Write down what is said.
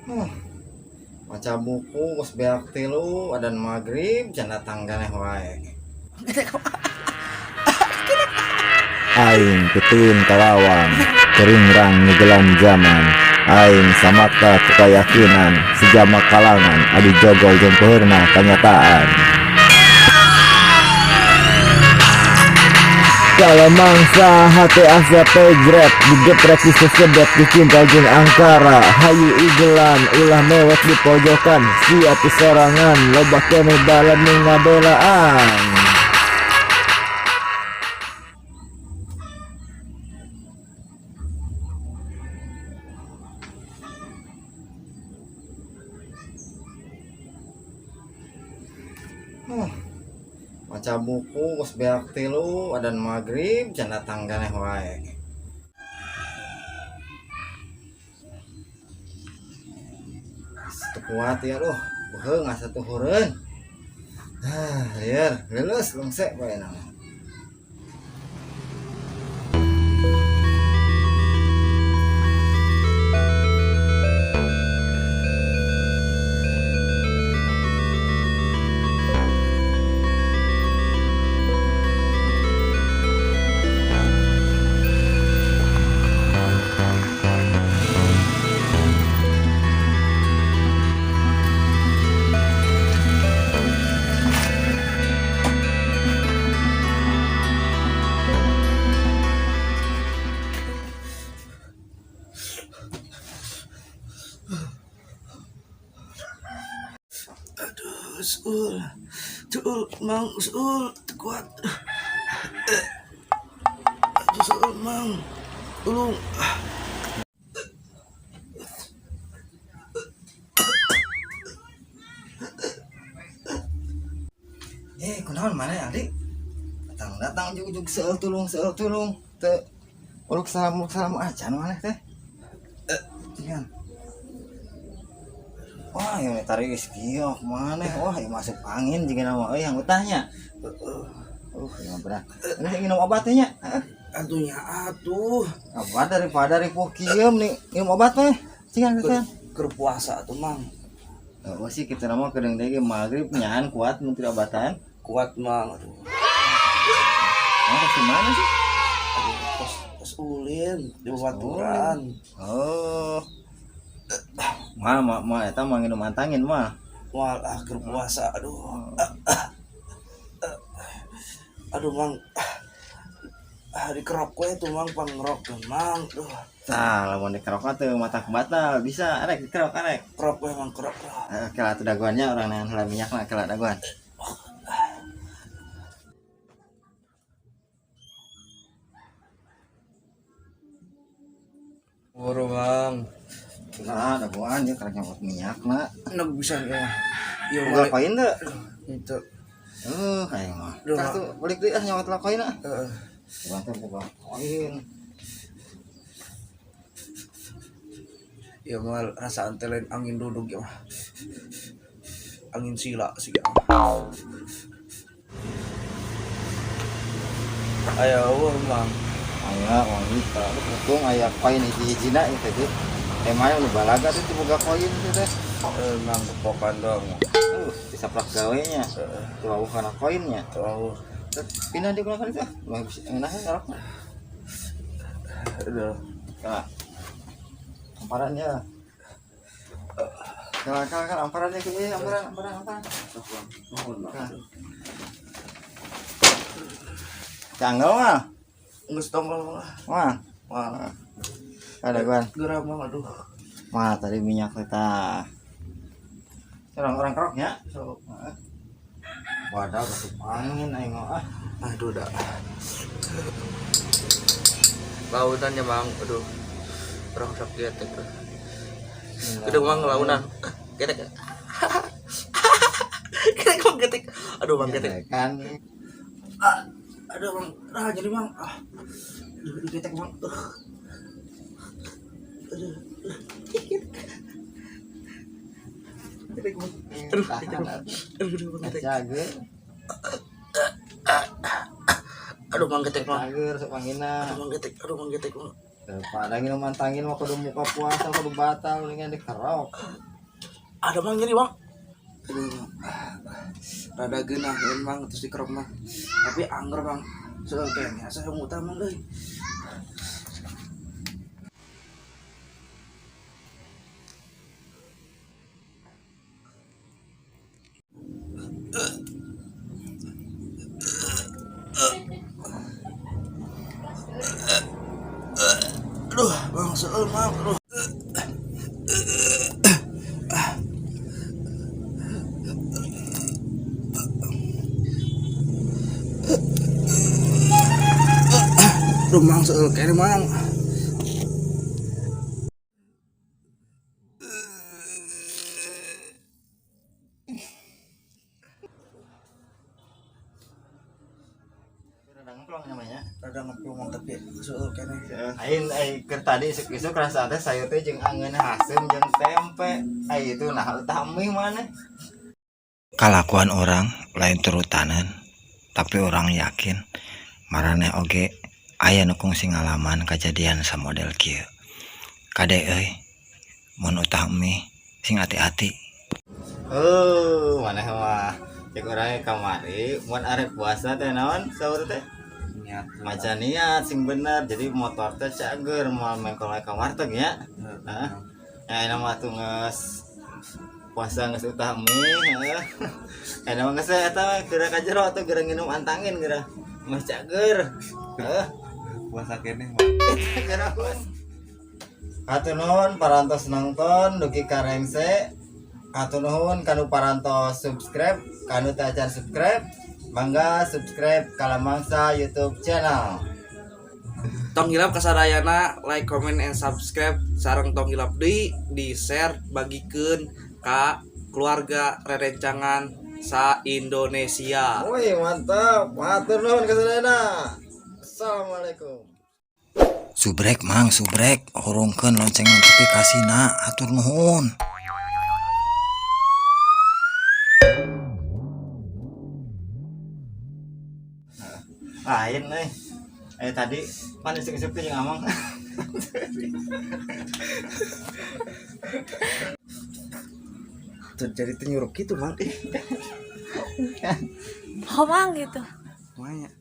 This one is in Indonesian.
Huh, maca buku geus beak tilu adan magrib can datang ganeh wae. Aing ketuin kalawang keringrang ngegelan zaman. Aing samata keyakinan sejamak kalangan adi jogol jeung peurna kanyataan. Kalau mangsa hati asa pejret digeprek di sesedap dicinta jeung angkara. Hayu igelan ulah mewek di pojokan siap sorangan loba kene balan nu ngabelaan. Huh, maca buku geus beak tilu adan magrib can datang ganeh wae. Teu kuat ya loh, beheung asa tuhureun. Lieur, leuleus lengse bae nama. Sul, sul, mang, sul, kuat. Sul, mang, tolong. Kunaon mana ya adik? Datang juk seueur tulung teu uluk salam acan maneh teh. Cian. Wah, yang tarik ieu maneh. Wah, ieu masuk angin jeung nama euy yang utahnya. Yang benar. Ini minum obat teh nya. Atunya atuh. Obat daripada ripuh kieu nih minum obat teh. Cian teh. Keur puasa atuh, Mang. Oh sih kita nama kedeng deui magrib nyaan kuat mun teu obatan. Kuat, Mang. Aduh. Ke mana sih? Aduh, pas ulin di baturan. Oh. Mah eta mah nginum antangin mah. Walah keur puasa, aduh. Aduh, Mang. Dikerok we tuh, Mang, pangrok tuh, Mang. Duh. Tah, lamun dikerok teh mata batal bisa arek dikerok arek. Kerok we, Mang, kerok. Kela teu daguannya orang yang heula minyakna kela daguan. Buru, Mang. Nah, daguan dia karek nyokot minyakna. Enak bisa ya. Iya, Boga koin teu? Itu. Aing mah. Tah tuh balik deui nyokot lah koin ah. Heeh. Bantu boga koin. Ya mal rasa antelen angin duduk ya mah. Angin sila sih ya. Ayo Mang. Aya wangi kalau untung aya koin hiji-hijina ieu teh. Emang nu balaga teh boga koin teh. Mang pokokan dong. Disaplak gawenya. Tuh awuh kana koinnya. Tuh. Pindah di kali teh. Mah bisa eunah ngarok. Aduh. Nah. Amparannya. Kalau amparannya ke ieu amparan. Mohon maaf. Canggel mah. Geus tongol Wah. mah. Ada gua. Geram Mang, aduh. Mah tadi minyak kita. Orang-orang keroknya. So, Wadah masuk angin aing mah. aduh dah. Lautannya Mang, aduh. Orang sakit teh. Kedeng Mang launan. Ketek. Ketek Mang ketek. Aduh Mang ketek. Kan Aduh Mang, jadi Mang. Ketek Mang. Aduh. Ketek Mang. Aduh, ketek Mang. Aduh ketek. jager. Aduh Mang ketek Mang. Jager sok manggina. Aduh Mang ketek. Aduh Mang ketek Mang. Padahal nginum mantangin mah kudu muka puasa kudu batal dengan dikerok. Ada mang nyeri bang. Aduh, rada geunah mang terus dikerok mah. Tapi angger bang, soal kayaknya saya mau tamang deh. Aduh, bang soal mang, aduh. Aduh mang soal kayaknya mang. Rada ngeplong namanya. Rada ngeplong mang tapi soal kayaknya. Ain keur tadi isuk-isuk rasa teh sayur teh jeung angeun hasem jeung tempe. Ai itu nah utami mana? Kalakuan orang lain turutanan, tapi orang yakin marane oge aya nu kungsi ngalaman kejadian samodel kieu. Kade euy, mun utami sing hati-hati. Maneh mah cek urang kamari mun arek puasa teh naon saur teh? Niat Maca niat sing bener, jadi motor teh cager moal mengkol ka warteg nya. Heeh. Ya enak mah tuh geus puasa geus utami, heeh. Enak mah geus eta geura ka jero atuh geura nginum antangin geura. Mah cager. Heeh. puasa kene Geura puas. Hatur nuhun parantos nonton dugi karengse. Hatur nuhun kanu parantos subscribe, kanu teu acan subscribe. Mangga subscribe Kalamangsa YouTube channel. Tong hilap kasadayana like, comment, and subscribe sareng tong hilap deui di share bagikeun ka keluarga rerencangan sa Indonesia. Woi mantap, matur nuhun kasadayana. Assalamualaikum. Subrek mang, subrek, horongkeun lonceng notifikasina, atur nuhun. Lain tadi pan isuk-isuk teh jeung amang. Tuh jadi nyurup gitu mang. Ngomong gitu. Maya.